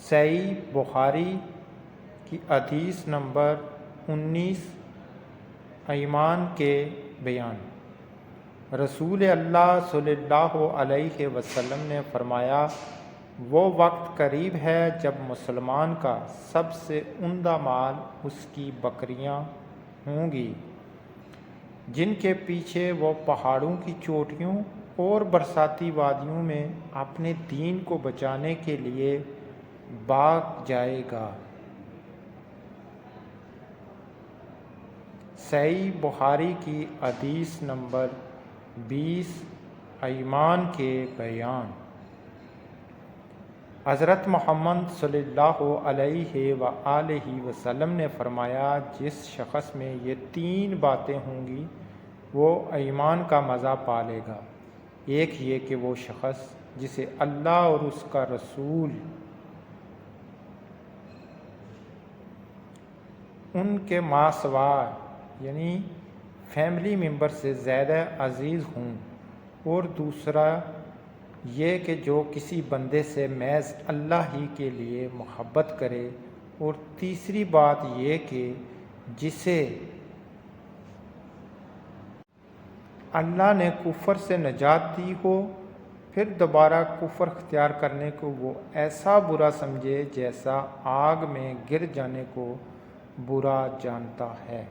صحیح بخاری کی حدیث نمبر 19 ایمان کے بیان۔ رسول اللہ صلی اللہ علیہ وسلم نے فرمایا، وہ وقت قریب ہے جب مسلمان کا سب سے عمدہ مال اس کی بکریاں ہوں گی، جن کے پیچھے وہ پہاڑوں کی چوٹیوں اور برساتی وادیوں میں اپنے دین کو بچانے کے لیے بھاگ جائے گا۔ صحیح بخاری کی حدیث نمبر 20 ایمان کے بیان۔ حضرت محمد صلی اللہ علیہ وآلہ وسلم نے فرمایا، جس شخص میں یہ 3 باتیں ہوں گی وہ ایمان کا مزہ پا لے گا۔ ایک یہ کہ وہ شخص جسے اللہ اور اس کا رسول ان کے ماسوا یعنی فیملی ممبر سے زیادہ عزیز ہوں، اور دوسرا یہ کہ جو کسی بندے سے محض اللہ ہی کے لیے محبت کرے، اور تیسری بات یہ کہ جسے اللہ نے کفر سے نجات دی ہو، پھر دوبارہ کفر اختیار کرنے کو وہ ایسا برا سمجھے جیسا آگ میں گر جانے کو برا جانتا ہے۔